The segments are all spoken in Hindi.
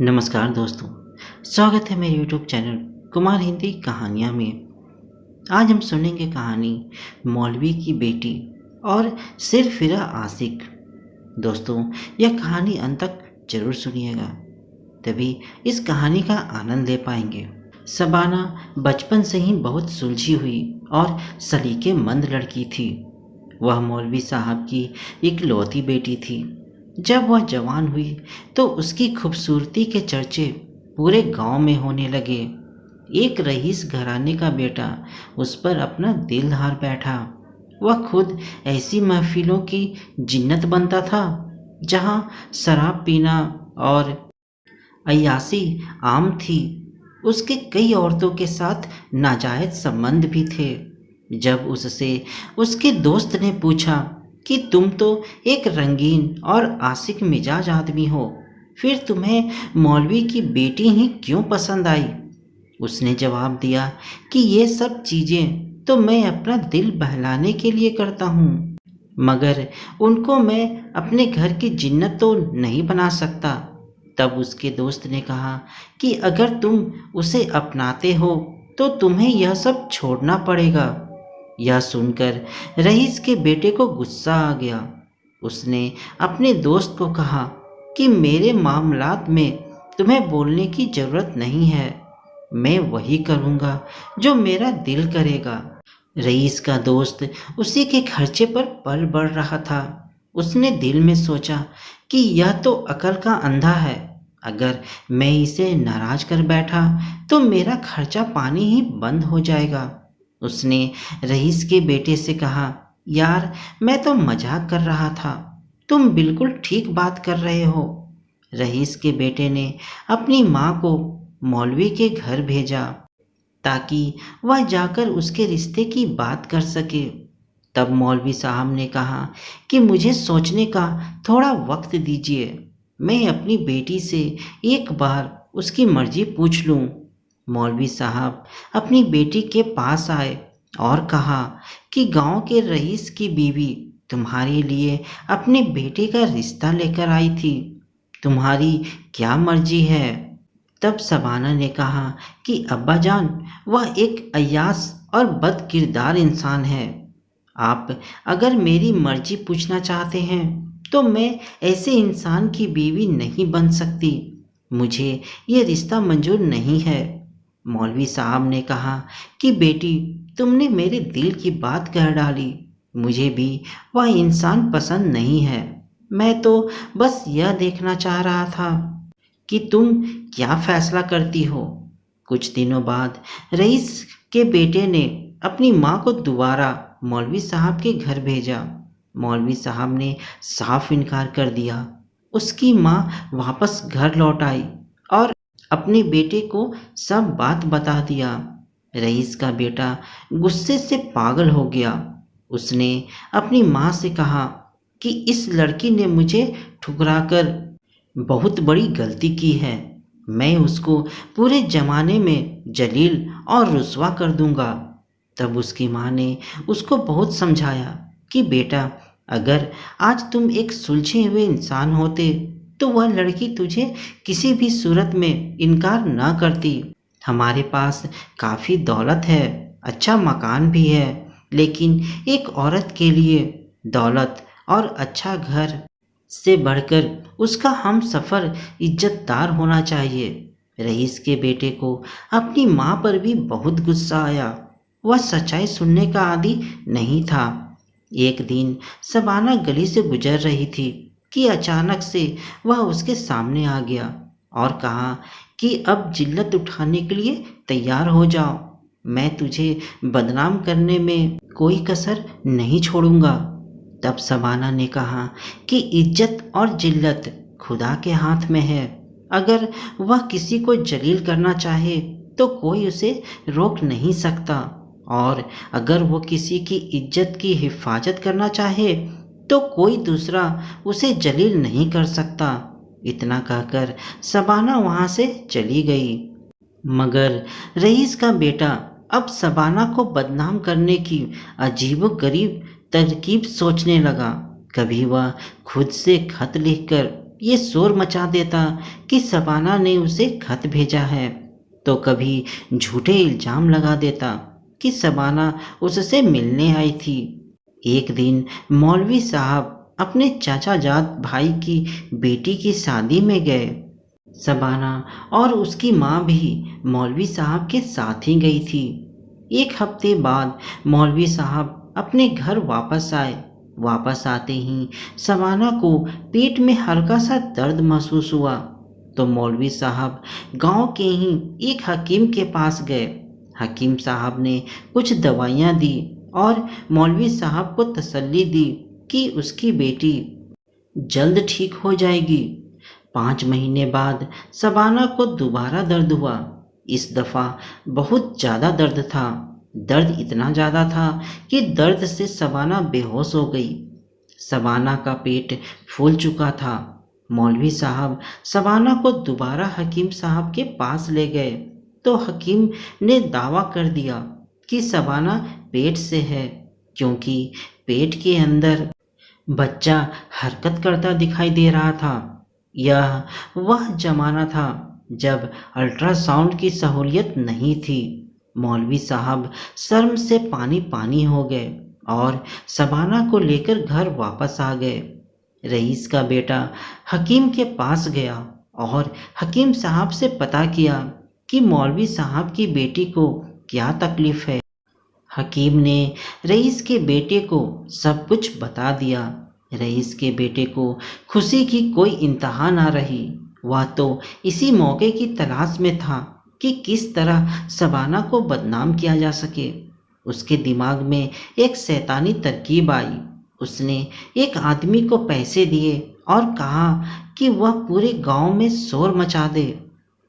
नमस्कार दोस्तों, स्वागत है मेरे यूट्यूब चैनल कुमार हिंदी कहानियाँ में। आज हम सुनेंगे कहानी मौलवी की बेटी और सिरफिरा आशिक। दोस्तों, यह कहानी अंत तक जरूर सुनिएगा, तभी इस कहानी का आनंद ले पाएंगे। शबाना बचपन से ही बहुत सुलझी हुई और सलीकेमंद लड़की थी। वह मौलवी साहब की इकलौती बेटी थी। जब वह जवान हुई तो उसकी खूबसूरती के चर्चे पूरे गांव में होने लगे। एक रईस घराने का बेटा उस पर अपना दिल हार बैठा। वह खुद ऐसी महफिलों की जिन्नत बनता था जहां शराब पीना और अय्याशी आम थी। उसके कई औरतों के साथ नाजायज संबंध भी थे। जब उससे उसके दोस्त ने पूछा कि तुम तो एक रंगीन और आशिक मिजाज आदमी हो, फिर तुम्हें मौलवी की बेटी ही क्यों पसंद आई? उसने जवाब दिया कि ये सब चीज़ें तो मैं अपना दिल बहलाने के लिए करता हूँ, मगर उनको मैं अपने घर की जिन्नत तो नहीं बना सकता। तब उसके दोस्त ने कहा कि अगर तुम उसे अपनाते हो तो तुम्हें यह सब छोड़ना पड़ेगा। यह सुनकर रईस के बेटे को गुस्सा आ गया। उसने अपने दोस्त को कहा कि मेरे मामलात में तुम्हें बोलने की ज़रूरत नहीं है, मैं वही करूँगा जो मेरा दिल करेगा। रईस का दोस्त उसी के खर्चे पर पल बढ़ रहा था। उसने दिल में सोचा कि यह तो अकल का अंधा है। अगर मैं इसे नाराज कर बैठा तो मेरा खर्चा पानी ही बंद हो जाएगा। उसने रईस के बेटे से कहा, यार मैं तो मजाक कर रहा था, तुम बिल्कुल ठीक बात कर रहे हो। रईस के बेटे ने अपनी माँ को मौलवी के घर भेजा ताकि वह जाकर उसके रिश्ते की बात कर सके। तब मौलवी साहब ने कहा कि मुझे सोचने का थोड़ा वक्त दीजिए, मैं अपनी बेटी से एक बार उसकी मर्जी पूछ लूँ। मौलवी साहब अपनी बेटी के पास आए और कहा कि गांव के रईस की बीवी तुम्हारे लिए अपने बेटे का रिश्ता लेकर आई थी, तुम्हारी क्या मर्जी है? तब शबाना ने कहा कि अब्बा जान, वह एक अय्याश और बद किरदार इंसान है। आप अगर मेरी मर्जी पूछना चाहते हैं तो मैं ऐसे इंसान की बीवी नहीं बन सकती, मुझे ये रिश्ता मंजूर नहीं है। मौलवी साहब ने कहा कि बेटी, तुमने मेरे दिल की बात कह डाली, मुझे भी वह इंसान पसंद नहीं है। मैं तो बस यह देखना चाह रहा था कि तुम क्या फैसला करती हो। कुछ दिनों बाद रईस के बेटे ने अपनी माँ को दोबारा मौलवी साहब के घर भेजा। मौलवी साहब ने साफ इनकार कर दिया। उसकी माँ वापस घर लौट आई और अपने बेटे को सब बात बता दिया। रईस का बेटा गुस्से से पागल हो गया। उसने अपनी माँ से कहा कि इस लड़की ने मुझे ठुकराकर बहुत बड़ी गलती की है, मैं उसको पूरे जमाने में जलील और रुस्वा कर दूंगा। तब उसकी माँ ने उसको बहुत समझाया कि बेटा, अगर आज तुम एक सुलझे हुए इंसान होते तो वह लड़की तुझे किसी भी सूरत में इनकार ना करती। हमारे पास काफ़ी दौलत है, अच्छा मकान भी है, लेकिन एक औरत के लिए दौलत और अच्छा घर से बढ़कर उसका हम सफ़र इज्जतदार होना चाहिए। रईस के बेटे को अपनी माँ पर भी बहुत गुस्सा आया। वह सच्चाई सुनने का आदी नहीं था। एक दिन शबाना गली से गुजर रही थी कि अचानक से वह उसके सामने आ गया और कहा कि अब जिल्लत उठाने के लिए तैयार हो जाओ, मैं तुझे बदनाम करने में कोई कसर नहीं छोड़ूंगा। तब शबाना ने कहा कि इज्जत और जिल्लत खुदा के हाथ में है। अगर वह किसी को जलील करना चाहे तो कोई उसे रोक नहीं सकता, और अगर वो किसी की इज्जत की हिफाजत करना चाहे तो कोई दूसरा उसे जलील नहीं कर सकता। इतना कहकर शबाना वहाँ से चली गई। मगर रईस का बेटा अब शबाना को बदनाम करने की अजीबोगरीब तरकीब सोचने लगा। कभी वह खुद से खत लिखकर ये शोर मचा देता कि शबाना ने उसे खत भेजा है, तो कभी झूठे इल्जाम लगा देता कि शबाना उससे मिलने आई थी। एक दिन मौलवी साहब अपने चाचा जाद भाई की बेटी की शादी में गए। शबाना और उसकी माँ भी मौलवी साहब के साथ ही गई थी। एक हफ्ते बाद मौलवी साहब अपने घर वापस आए। वापस आते ही शबाना को पेट में हल्का सा दर्द महसूस हुआ, तो मौलवी साहब गांव के ही एक हकीम के पास गए। हकीम साहब ने कुछ दवाइयाँ दी और मौलवी साहब को तसल्ली दी कि उसकी बेटी जल्द ठीक हो जाएगी। 5 महीने बाद शबाना को दोबारा दर्द हुआ। इस दफ़ा बहुत ज़्यादा दर्द था। दर्द इतना ज़्यादा था कि दर्द से शबाना बेहोश हो गई। शबाना का पेट फूल चुका था। मौलवी साहब शबाना को दोबारा हकीम साहब के पास ले गए, तो हकीम ने दावा कर दिया कि शबाना पेट से है, क्योंकि पेट के अंदर बच्चा हरकत करता दिखाई दे रहा था। यह वह जमाना था जब अल्ट्रासाउंड की सहूलियत नहीं थी। मौलवी साहब शर्म से पानी पानी हो गए और शबाना को लेकर घर वापस आ गए। रईस का बेटा हकीम के पास गया और हकीम साहब से पता किया कि मौलवी साहब की बेटी को क्या तकलीफ़ है। हकीम ने रईस के बेटे को सब कुछ बता दिया। रईस के बेटे को खुशी की कोई इंतहा ना रही। वह तो इसी मौके की तलाश में था कि किस तरह शबाना को बदनाम किया जा सके। उसके दिमाग में एक शैतानी तरकीब आई। उसने एक आदमी को पैसे दिए और कहा कि वह पूरे गांव में शोर मचा दे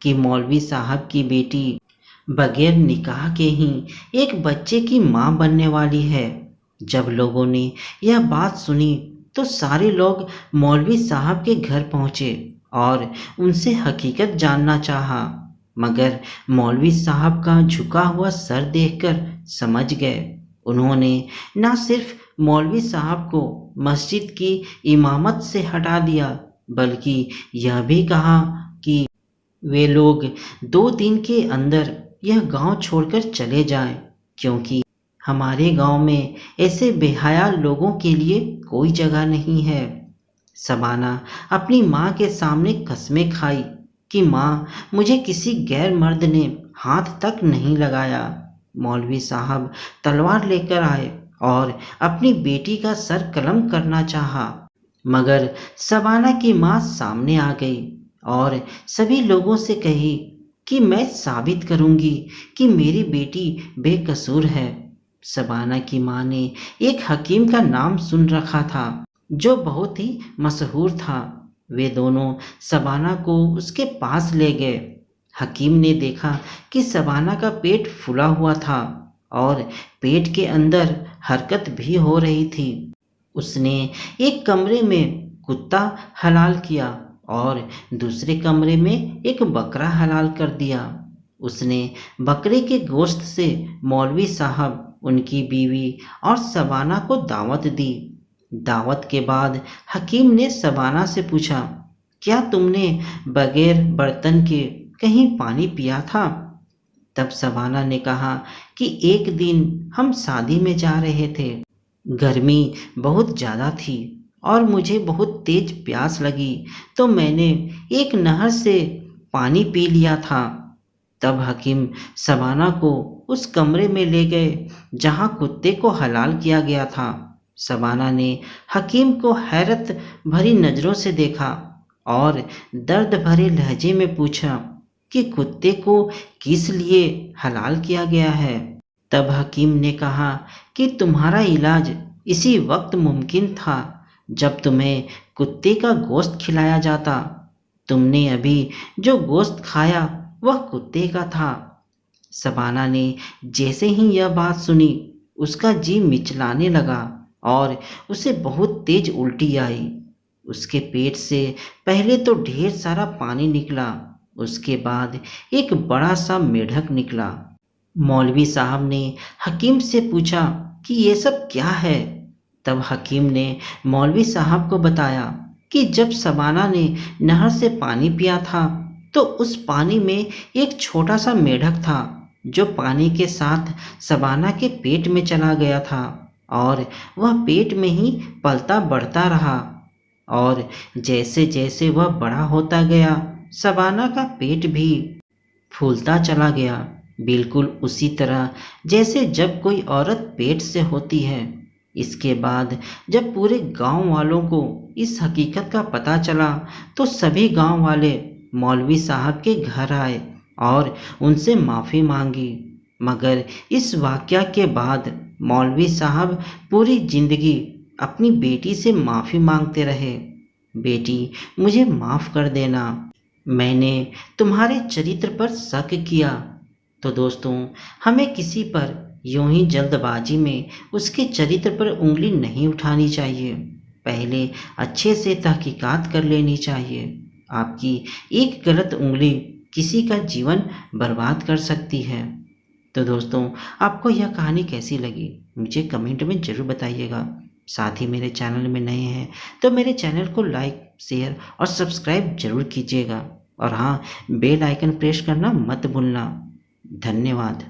कि मौलवी साहब की बेटी बगैर निकाह के ही एक बच्चे की मां बनने वाली है। जब लोगों ने यह बात सुनी तो सारे लोग मौलवी साहब के घर पहुंचे और उनसे हकीकत जानना चाहा, मगर मौलवी साहब का झुका हुआ सर देखकर समझ गए। उन्होंने न सिर्फ मौलवी साहब को मस्जिद की इमामत से हटा दिया, बल्कि यह भी कहा कि वे लोग 2 दिन के अंदर यह गांव छोड़कर चले जाएं, क्योंकि हमारे गांव में ऐसे बेहया लोगों के लिए कोई जगह नहीं है। शबाना अपनी माँ के सामने कस्में खाई कि माँ, मुझे किसी गैर मर्द ने हाथ तक नहीं लगाया। मौलवी साहब तलवार लेकर आए और अपनी बेटी का सर कलम करना चाहा, मगर शबाना की माँ सामने आ गई और सभी लोगों से कही कि मैं साबित करूंगी कि मेरी बेटी बेकसूर है। शबाना की माँ ने एक हकीम का नाम सुन रखा था जो बहुत ही मशहूर था। वे दोनों शबाना को उसके पास ले गए। हकीम ने देखा कि शबाना का पेट फूला हुआ था और पेट के अंदर हरकत भी हो रही थी। उसने एक कमरे में कुत्ता हलाल किया और दूसरे कमरे में एक बकरा हलाल कर दिया। उसने बकरे के गोश्त से मौलवी साहब, उनकी बीवी और शबाना को दावत दी। दावत के बाद हकीम ने शबाना से पूछा, क्या तुमने बगैर बर्तन के कहीं पानी पिया था? तब शबाना ने कहा कि एक दिन हम शादी में जा रहे थे। गर्मी बहुत ज़्यादा थी और मुझे बहुत तेज प्यास लगी, तो मैंने एक नहर से पानी पी लिया था। तब हकीम शबाना को उस कमरे में ले गए जहां कुत्ते को हलाल किया गया था। शबाना ने हकीम को हैरत भरी नज़रों से देखा और दर्द भरे लहजे में पूछा कि कुत्ते को किस लिए हलाल किया गया है। तब हकीम ने कहा कि तुम्हारा इलाज इसी वक्त मुमकिन था जब तुम्हें कुत्ते का गोश्त खिलाया जाता। तुमने अभी जो गोश्त खाया वह कुत्ते का था। शबाना ने जैसे ही यह बात सुनी, उसका जी मिचलाने लगा और उसे बहुत तेज उल्टी आई। उसके पेट से पहले तो ढेर सारा पानी निकला, उसके बाद एक बड़ा सा मेढक निकला। मौलवी साहब ने हकीम से पूछा कि ये सब क्या है। तब हकीम ने मौलवी साहब को बताया कि जब शबाना ने नहर से पानी पिया था तो उस पानी में एक छोटा सा मेढक था जो पानी के साथ शबाना के पेट में चला गया था और वह पेट में ही पलता बढ़ता रहा। और जैसे जैसे वह बड़ा होता गया शबाना का पेट भी फूलता चला गया, बिल्कुल उसी तरह जैसे जब कोई औरत पेट से होती है। इसके बाद जब पूरे गांव वालों को इस हकीकत का पता चला तो सभी गांव वाले मौलवी साहब के घर आए और उनसे माफ़ी मांगी। मगर इस वाक़या के बाद मौलवी साहब पूरी ज़िंदगी अपनी बेटी से माफ़ी मांगते रहे, बेटी मुझे माफ़ कर देना, मैंने तुम्हारे चरित्र पर शक किया। तो दोस्तों, हमें किसी पर यूं ही जल्दबाजी में उसके चरित्र पर उंगली नहीं उठानी चाहिए, पहले अच्छे से तहकीकात कर लेनी चाहिए। आपकी एक गलत उंगली किसी का जीवन बर्बाद कर सकती है। तो दोस्तों, आपको यह कहानी कैसी लगी मुझे कमेंट में ज़रूर बताइएगा। साथ ही मेरे चैनल में नए हैं तो मेरे चैनल को लाइक, शेयर और सब्सक्राइब जरूर कीजिएगा। और हाँ, बेल आइकन प्रेस करना मत भूलना। धन्यवाद।